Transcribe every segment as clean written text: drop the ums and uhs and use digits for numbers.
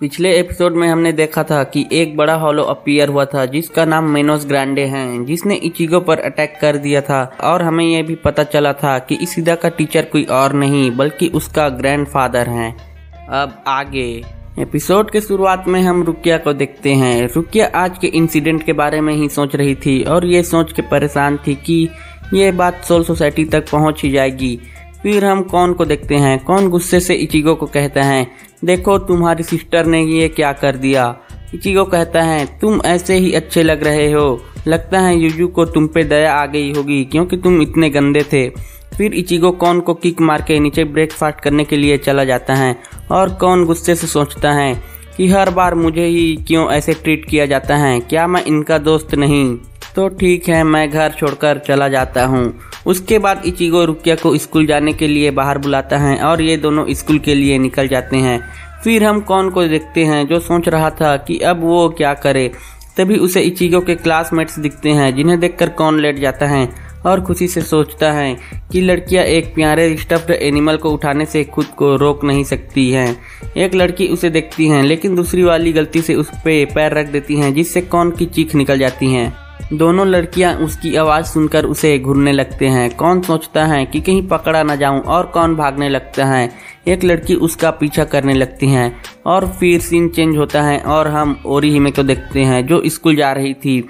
पिछले एपिसोड में हमने देखा था कि एक बड़ा हॉलो अपीयर हुआ था जिसका नाम मेनोस ग्रांडे है, जिसने इचिगो पर अटैक कर दिया था। और हमें यह भी पता चला था कि इशिदा का टीचर कोई और नहीं बल्कि उसका ग्रैंडफादर है। अब आगे एपिसोड के शुरुआत में हम रुकिया को देखते हैं। रुकिया आज के इंसिडेंट के बारे में ही सोच रही थी और ये सोच के परेशान थी कि ये बात सोल सोसाइटी तक पहुंच ही जाएगी। फिर हम कौन को देखते हैं। कौन गुस्से से इचिगो को कहता है, देखो तुम्हारी सिस्टर ने ये क्या कर दिया। इचिगो कहता है, तुम ऐसे ही अच्छे लग रहे हो, लगता है यूजू को तुम पे दया आ गई होगी क्योंकि तुम इतने गंदे थे। फिर इचिगो कौन को किक मार के नीचे ब्रेकफास्ट करने के लिए चला जाता है और कौन गुस्से से सोचता है कि हर बार मुझे ही क्यों ऐसे ट्रीट किया जाता है, क्या मैं इनका दोस्त नहीं? तो ठीक है, मैं घर छोड़कर चला जाता हूँ। उसके बाद इचिगो रुकिया को स्कूल जाने के लिए बाहर बुलाता है और ये दोनों स्कूल के लिए निकल जाते हैं। फिर हम कौन को देखते हैं जो सोच रहा था कि अब वो क्या करे। तभी उसे इचिगो के क्लासमेट्स दिखते हैं जिन्हें देखकर कौन लेट जाता है और खुशी से सोचता है कि लड़कियां एक प्यारे स्टफ्ड एनिमल को उठाने से खुद को रोक नहीं सकती हैं। एक लड़की उसे देखती है लेकिन दूसरी वाली गलती से उस पे पैर रख देती हैं जिससे कौन की चीख निकल जाती है। दोनों लड़कियां उसकी आवाज सुनकर उसे घूरने लगते हैं। कौन सोचता है कि कहीं पकड़ा न जाऊं और कौन भागने लगता है। एक लड़की उसका पीछा करने लगती है और फिर सीन चेंज होता है और हम ओरिहिमे को देखते हैं जो स्कूल जा रही थी।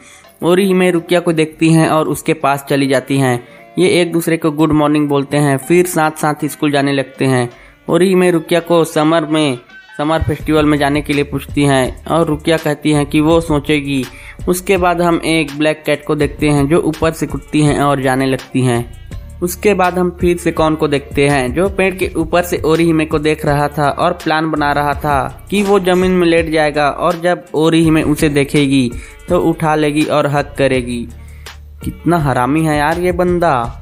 ओरिहिमे रुकिया को देखती हैं और उसके पास चली जाती हैं। ये एक दूसरे को गुड मॉर्निंग बोलते हैं, फिर साथ साथ स्कूल जाने लगते हैं। ओरिहिमे रुकिया को समर फेस्टिवल में जाने के लिए पूछती हैं और रुकिया कहती हैं कि वो सोचेगी। उसके बाद हम एक ब्लैक कैट को देखते हैं जो ऊपर से कूदती हैं और जाने लगती हैं। उसके बाद हम फिर से कौन को देखते हैं जो पेड़ के ऊपर से ओरिहिमे को देख रहा था और प्लान बना रहा था कि वो जमीन में लेट जाएगा और जब ओरिहिमे उसे देखेगी तो उठा लेगी और हक करेगी। कितना हरामी है यार ये बंदा।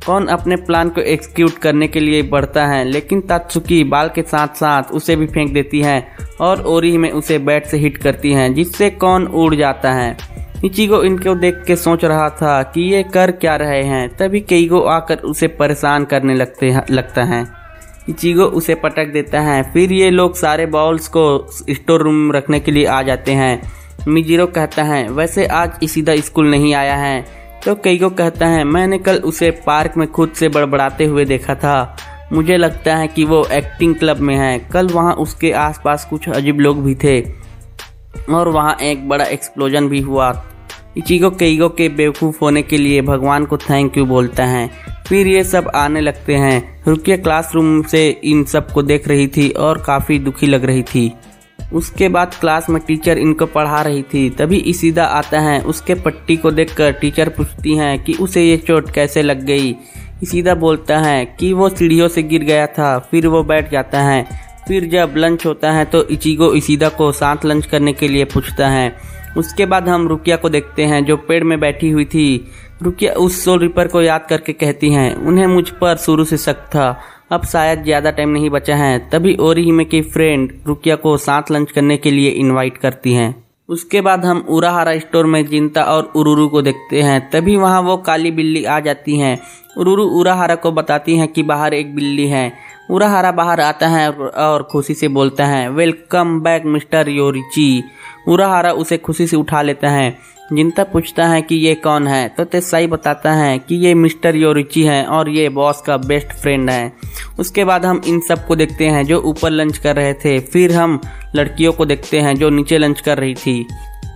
कौन अपने प्लान को एग्जीक्यूट करने के लिए बढ़ता है लेकिन तात्सुकी बाल के साथ साथ उसे भी फेंक देती है और ओरिहिमे उसे बैट से हिट करती है जिससे कौन उड़ जाता है। इचिगो इनको देख के सोच रहा था कि ये कर क्या रहे हैं। तभी केइगो आकर उसे परेशान करने लगता है। इचिगो उसे पटक देता है। फिर ये लोग सारे बॉल्स को स्टोर रूम में रखने के लिए आ जाते हैं। मिजिरो कहता है, वैसे आज इशिदा स्कूल नहीं आया है। तो केइगो कहता है, मैंने कल उसे पार्क में खुद से बड़बड़ाते हुए देखा था। मुझे लगता है कि वो एक्टिंग क्लब में है। कल वहाँ उसके आसपास कुछ अजीब लोग भी थे और वहाँ एक बड़ा एक्सप्लोजन भी हुआ। इचिगो केइगो के बेवकूफ़ होने के लिए भगवान को थैंक यू बोलता है। फिर ये सब आने लगते हैं। रुकिया क्लासरूम से इन सब को देख रही थी और काफ़ी दुखी लग रही थी। उसके बाद क्लास में टीचर इनको पढ़ा रही थी। तभी इशिदा आता है। उसके पट्टी को देखकर टीचर पूछती हैं कि उसे ये चोट कैसे लग गई। इशिदा बोलता है कि वो सीढ़ियों से गिर गया था। फिर वो बैठ जाता है। फिर जब लंच होता है तो इचिगो इशिदा को साथ लंच करने के लिए पूछता है। उसके बाद हम रुकिया को देखते हैं जो पेड़ में बैठी हुई थी। रुकिया उस सोल रिपर को याद करके कहती हैं, उन्हें मुझ पर शुरू से शक था, अब शायद ज्यादा टाइम नहीं बचा है। तभी ओरिहिमे की फ्रेंड रुकिया को साथ लंच करने के लिए इनवाइट करती हैं। उसके बाद हम उराहारा स्टोर में जिंता और उरुरु को देखते हैं। तभी वहाँ वो काली बिल्ली आ जाती हैं। उरुरु उराहारा को बताती हैं कि बाहर एक बिल्ली है। उराहारा बाहर आता है और खुशी से बोलता है, वेलकम बैक मिस्टर योरिची। उराहारा उसे खुशी से उठा लेता है। जिंता पूछता है कि ये कौन है तो तेसाई बताता है कि ये मिस्टर योरिची है और ये बॉस का बेस्ट फ्रेंड है। उसके बाद हम इन सब को देखते हैं जो ऊपर लंच कर रहे थे। फिर हम लड़कियों को देखते हैं जो नीचे लंच कर रही थी।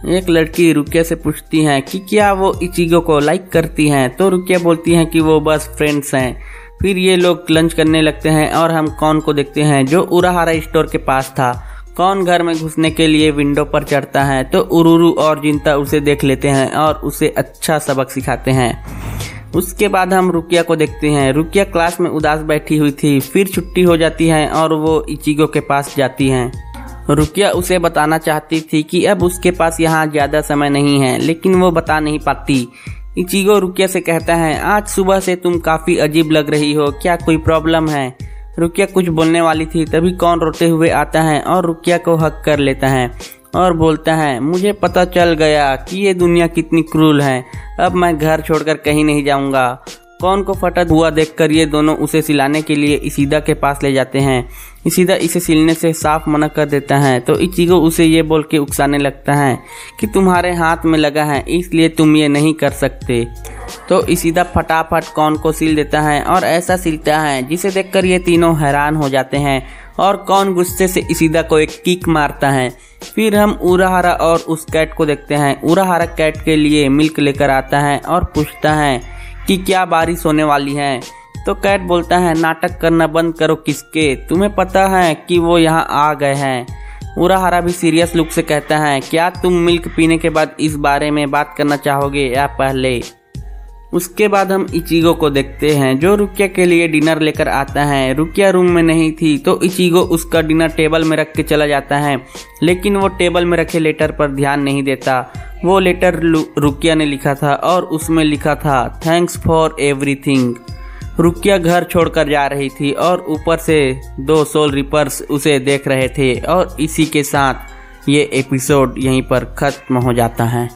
एक लड़की रुकिया से पूछती है कि क्या वो इचिगो को लाइक करती हैं तो रुकिया बोलती है कि वो बस फ्रेंड्स हैं। फिर ये लोग लंच करने लगते हैं और हम कौन को देखते हैं जो उराहारा स्टोर के पास था। कौन घर में घुसने के लिए विंडो पर चढ़ता है तो उरुरु और जिंता उसे देख लेते हैं और उसे अच्छा सबक सिखाते हैं। उसके बाद हम रुकिया को देखते हैं। रुकिया क्लास में उदास बैठी हुई थी। फिर छुट्टी हो जाती है और वो इचिगो के पास जाती हैं। रुकिया उसे बताना चाहती थी कि अब उसके पास यहाँ ज्यादा समय नहीं है लेकिन वो बता नहीं पाती। इचिगो रुकिया से कहता है, आज सुबह से तुम काफी अजीब लग रही हो, क्या कोई प्रॉब्लम है? रुकिया कुछ बोलने वाली थी तभी कौन रोते हुए आता है और रुकिया को हक कर लेता है और बोलता है, मुझे पता चल गया कि ये दुनिया कितनी क्रूल है। अब मैं घर छोड़कर कहीं नहीं जाऊंगा। कौन को फटा हुआ देखकर ये दोनों उसे सिलाने के लिए इशिदा के पास ले जाते हैं। इशिदा इसे सिलने से साफ मना कर देता है तो इचिगो उसे ये बोल के उकसाने लगता है कि तुम्हारे हाथ में लगा है इसलिए तुम ये नहीं कर सकते। तो इशिदा फटाफट कौन को सिल देता है और ऐसा सिलता है जिसे देखकर ये तीनों हैरान हो जाते हैं और कौन गुस्से से इशिदा को एक किक मारता है। फिर हम उराहारा और उस कैट को देखते हैं। उराहारा कैट के लिए मिल्क लेकर आता है और पूछता है कि क्या बारिश होने वाली है। तो कैट बोलता है नाटक करना बंद करो किसके, तुम्हें पता है कि वो यहाँ आ गए हैं। उराहारा भी सीरियस लुक से कहता है क्या तुम मिल्क पीने के बाद इस बारे में बात करना चाहोगे या पहले। उसके बाद हम इचिगो को देखते हैं जो रुकिया के लिए डिनर लेकर आता है। रुकिया रूम में नहीं थी तो इचिगो उसका डिनर टेबल में रख के चला जाता है, लेकिन वो टेबल में रखे लेटर पर ध्यान नहीं देता। वो लेटर रुकिया ने लिखा था और उसमें लिखा था थैंक्स फॉर एवरीथिंग। रुकिया घर छोड़कर जा रही थी और ऊपर से 2 सोल रिपर्स उसे देख रहे थे। और इसी के साथ ये एपिसोड यहीं पर खत्म हो जाता है।